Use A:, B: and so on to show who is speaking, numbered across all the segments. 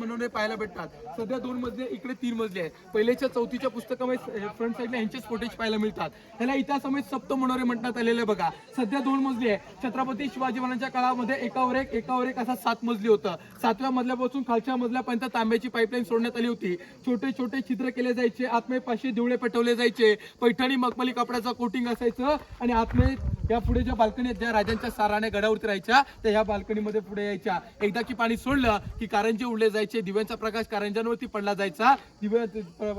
A: मनोरे पाहायला भेटतात. सध्या 2 मजले, इकडे 3 मजले आहे. पहिल्याच्या चौथीच्या पुस्तकामध्ये फ्रंट साईडला यांचेच फुटेज पाहायला मिळतात. ह्याला इतिहासामध्ये सप्त मनोरे म्हणण्यात आलेले बघा. सध्या 2 मजली आहे. छत्रपती शिवाजी महाराजांच्या काळामध्ये एकावर एक असा 7 मजली होतं. 7व्या मजल्यापासून खालच्या मजल्यापर्यंत तांब्याची पाईपलाईन सोडण्यात आली होती. छोटे छोटे छिद्र केले जायचे, आतमध्ये 500 दिवळे पेटवले जायचे, पैठणी मखमली कपड्याचं कोटिंग असायचं आणि आतमध्ये या पुढे ज्या बाल्कनी ज्या राजांच्या साराने गडावरती राहायच्या त्या ह्या बाल्कनीमध्ये पुढे यायच्या. एकदा की पाणी सोडलं की कारंजे उडले जायचे, दिव्यांचा प्रकाश कारंजांवरती पडला जायचा, दिव्या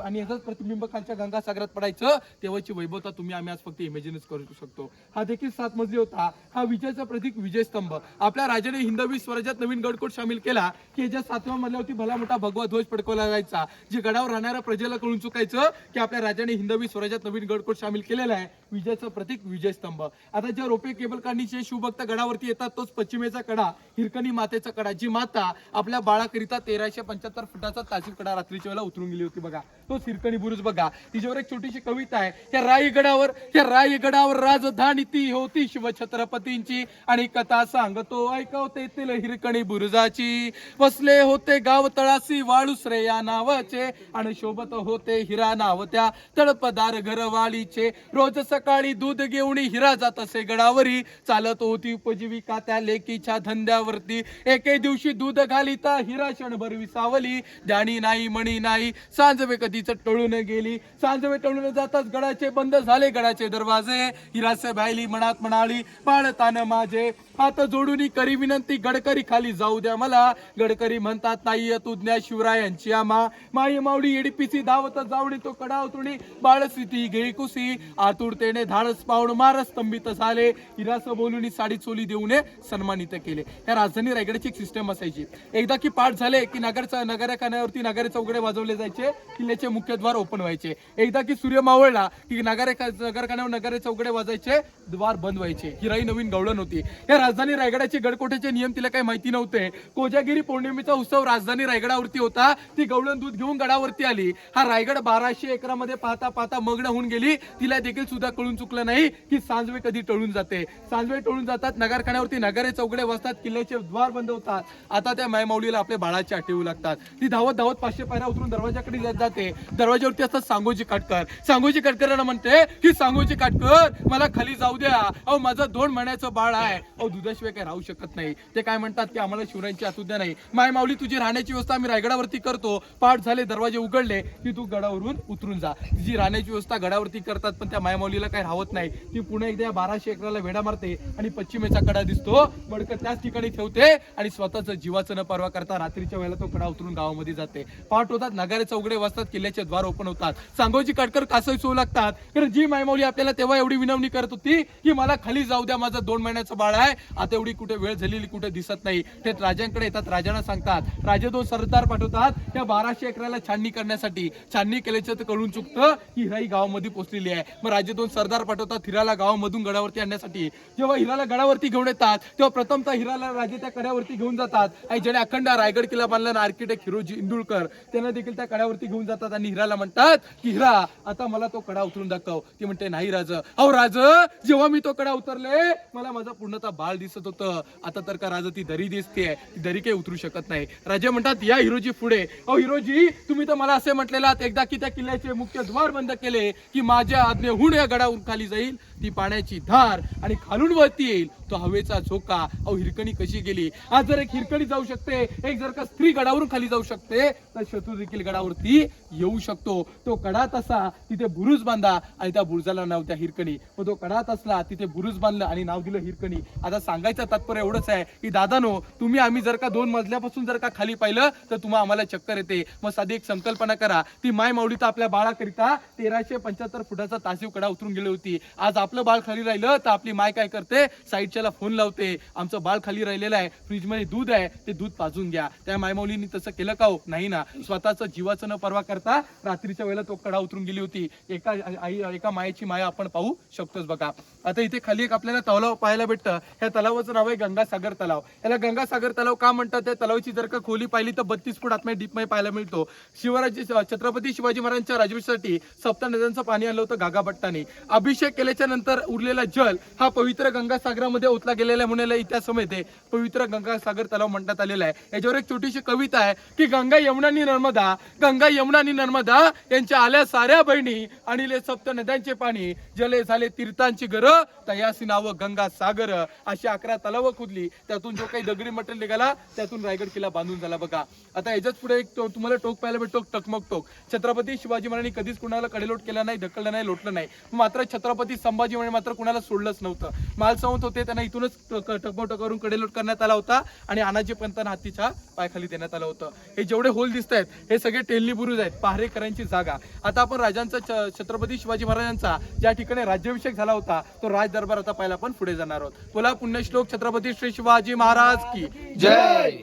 A: आणि ह्याच प्रतिबिंब खालच्या गंगासागरात पडायचं. तेव्हाची वैभवता आम्ही आज फक्त इमॅजिनच करू शकतो. हा देखील 7 मजली होता. हा विजयाचा प्रतीक विजयस्तंभ. आपल्या राजाने हिंदवी स्वराज्यात नवीन गडकोट सामील केला की याच्या 7व्या मजल्यावरती भला मोठा भगवा ध्वज फडकवला जायचा, जे गडावर राहणाऱ्या प्रजेला कळून चुकायचं की आपल्या राजाने हिंदवी स्वराज्यात नवीन गडकोट सामील केलेला आहे. विजयाचं प्रतीक विजयस्तंभ. आता ज्या रोपे केबल काढणीचे शिवभक्त गडावरती येतात तोच पश्चिमेचा कडा, हिरकणी मातेचा कडा, जी माता आपल्या बाळाकरिता 1375 फुटाचा ताजीव कडा रात्रीच्या वेळेला उतरून गेली होती बघा. तोच हिरकणी बुरुज बघा. तिच्यावर एक छोटीशी कविता आहे. या रायगडावर राजधानी ती होती शिवछत्रपतींची आणि कथा सांगतो ऐकवते तिल हिरकणी बुरुजाची. वसले होते गाव तळासी वाळुसरे या नावाचे आणि शोभत होते हिरा नाव त्या तळपदार घरवाळीचे. रोज सकाळी दूध घेऊन हिरा जात असे गडावरी, चालत होती उपजीविका त्या लेकीच्या धंद्यावरती. एके दिवशी दूध घालिता हिरा क्षणभर विसावली, जाणी नाही मणी नाही सांजवे कधीच टळून गेली. सांजवे टळून जाताच गडाचे बंद झाले गडाचे दरवाजे. हिरासे बायली मनात म्हणाली बाळतान माझे, हात जोडून करी विनंती गडकरी खाली जाऊ द्या मला. गडकरी म्हणतात नाही तुज्ञा शिवरायांची आमा. माई माऊली एडीपीसी धावत जाऊन तो कडा उतरुणी बाळसिती घेई कुसी. आतुरतेने धाडस पाहून मार स्तंभित झाले. हिरास बोलून साडी चोली देऊन सन्मानित केले. या राजधानी रायगडाची एक सिस्टम असायची. एकदा की पाठ झाले की नगरखान्यावरती नगारे चौघडे वाजवले जायचे, किल्ल्याचे मुख्य द्वार ओपन व्हायचे. एकदा की सूर्य मावळला की नगरखान्यावर नगारे चौघडे वाजायचे, द्वार बंद व्हायचे. ही राई नवीन गवळण होती. या राजधानी रायगडाचे गडकोटेचे नियम तिला काही माहिती नव्हते. कोजागिरी पौर्णिमेचा उत्सव राजधानी रायगडावरती होता. ती गवळण दूध घेऊन गडावरती आली. हा रायगड 1200 एकरामध्ये पाहता पाहता मग्न होऊन गेली. तिला देखील सुद्धा कळून चुकलं नाही की सांजवे कधी टळून जाते. सांजवे टळून जातात, नगरखान्यावरती नगारे चौघडे वाजतात, किल्ल्याचे द्वार बंद होतात. आता त्या मायमाऊलीला आपल्या बाळाची आठवू लागतात. ती धावत धावत 500 पायऱ्या उतरून दरवाजाकडे जाते. दरवाजावरती असतात सांगोजी काटकर. सांगोजी काटकरांना म्हणते की सांगोजी काटकर मला खाली जाऊ द्या, अहो माझं 2 महिन्याचं बाळ आहे, अहो दुधाशिवाय काही राहू शकत नाही. ते काय म्हणतात की आम्हाला शिवरायांची आतुद्या नाही. माय माऊली तुझी राहण्याची व्यवस्था आम्ही रायगडावरती करतो. पाठ झाले, दरवाजे उघडले की तू गडावरून उतरून जा. तिची राहण्याची व्यवस्था गडावरती करतात, पण त्या मायमाऊलीला काही राहत नाही. ती पुन्हा एकदा 1200 एकराला वेढा मारते आणि पश्चिमेचा कडा दिसतो बडकं त्याच ठिकाणी ठेवते आणि स्वतःच जीवाचं न परवा करता रात्रीच्या वेळेला तो कडा उतरून गावामध्ये जाते. पाठ होतात, नगारे चौघडे वाजतात, किल्ल्याचे द्वार ओपन होतात. सांगोजी काटकर कासई सो लागतात. कारण जी मायमाऊली आपल्याला तेव्हा एवढी विनवणी करत होती की मला खाली जाऊ द्या, माझं 2 महिन्याचं बाळ आहे, आता एवढी कुठे वेळ झालेली कुठे दिसत नाही. ते राजांकडे येतात, राजांना सांगतात. राजे 2 सरदार पाठवतात त्या 1200 एकराला छाननी करण्यासाठी. छाननी केल्याचं तर कळून चुकतं की हिरा गावामध्ये पोहोचलेली आहे. मग राजे 2 सरदार पाठवतात हिराला गावामधून गडावरती आणण्यासाठी. जेव्हा हिराला गडावरती घेऊन येतात तेव्हा प्रथमतः हिराला राजे त्या कड्यावरती घेऊन जातात. आणि ज्याने अखंड रायगड किल्ला बांधला ना आर्किटेक्ट हिरोजी इंदुळकर, त्यांना देखील त्या कड्यावरती घेऊन जातात आणि हिराला म्हणतात की हिरा आता मला तो कडा उतरून दाखव. ती म्हणते नाही राज, अहो राज जेव्हा मी तो कडा उतरले मला माझा पूर्णतः बाळ दिसत होतं, आता तर का राज ती दरी दिसते, ती दरी काही उतरू शकत नाही. राजे म्हणतात या हिरोजी पुढे. अहो हिरोजी तुम्ही तर मला असे म्हटलेलात एकदा की त्या किल्ल्याचे मुख्य द्वार बंद केले की माझ्या आज्ञेहून या गडावरून खाली जाईल ती पाण्याची धार आणि खालून वरती येईल तो हवेचा झोका. अहो हिरकणी कशी गेली. आज जर एक हिरकणी जाऊ शकते, एक जर का स्त्री गडावरून खाली जाऊ शकते, तर शत्रू देखील गडावरती येऊ शकतो. तो कडा तसा तिथे बुरुज बांधा आणि त्या बुरुजाला नाव त्या हिरकणी. मग तो कडा असला तिथे बुरुज बांधलं आणि नाव दिलं हिरकणी. आता सांगायचं तात्पर्य एवढंच आहे की दादानो तुम्ही आम्ही जर का 2 मजल्यापासून जर का खाली पाहिलं तर तुम्हाला आम्हाला चक्कर येते. मग साधी एक संकल्पना करा. ती माय माऊली तर आपल्या बाळाकरिता 1375 फुटाचा तासीव कडा उतरून गेली होती. आज आपलं बाळ खाली राहिलं तर आपली माय काय करते, साईडच्याला फोन लावते, आमचं बाळ खाली राहिलेलं आहे, फ्रीज मध्ये दूध आहे, ते दूध पाजून घ्या. त्या मायमाऊलींनी तसं केलं का हो? नाही ना. स्वतःच जीवाचं न परवा करता रात्रीच्या वेळेला तो कडा उतरून गेली होती. एका मायेची माया आपण पाहू शकतोच बघा. आता इथे खाली एक आपल्याला तलाव पाहायला भेटतं. या तलावाचं नाव आहे गंगासागर तलाव. याला गंगासागर तलाव का म्हणतात? त्या तलावाची जर का खोली पाहिली तर 32 फूट आतमध्ये डीपमध्ये पाहायला मिळतो. छत्रपती शिवाजी महाराजांच्या राजवटीसाठी 7 नद्यांचं पाणी आलं होतं गागाभट्टाने. अभिषेक केल्याच्या नंतर उरलेला जल हा पवित्र गंगासागरामध्ये ओतला गेलेला म्हणून इतिहासामध्ये ते पवित्र गंगासागर तलाव म्हणण्यात आलेला आहे. याच्यावर एक छोटीशी कविता आहे की गंगा यमुना आणि नर्मदा, गंगा यमुना आणि नर्मदा यांच्या आल्या साऱ्या बहिणी, आणले सप्त नद्यांचे पाणी, जले झाले तीर्थांची गर, तयासी नाव गंगा सागर. अशी 11 तलाव खुदली, त्यातून जो काही दगडी मटेरियल निघाला त्यातून रायगड किल्ला बांधून झाला बघा. आता याच्याच पुढे एक तुम्हाला टोक पाहायला भेटतो, टकमक टोक. छत्रपती शिवाजी महाराजांनी कधीच कुणाला कडेलोट केला नाही, ढकललं नाही, लोटलं नाही. मात्र छत्रपती संभाजी महाराज मात्र कुणाला सोडलंच नव्हतं. मालसावंत होते, त्यांना इथूनच टकमक करून कडेलोट करण्यात आला होता आणि अनाजी पंतांना हातीच्या पायाखाली देण्यात आलं होतं. हे जेवढे होल दिसत आहेत हे सगळे टेहळणी बुरुज आहेत, पहारेकरांची जागा. आता आपण राजांचा छत्रपती शिवाजी महाराजांचा ज्या ठिकाणी राज्याभिषेक झाला होता तो राज दरबार आता पाहायला आपण पुढे जाणार आहोत. बोला पुण्यश्लोक छत्रपती श्री शिवाजी महाराज की जय.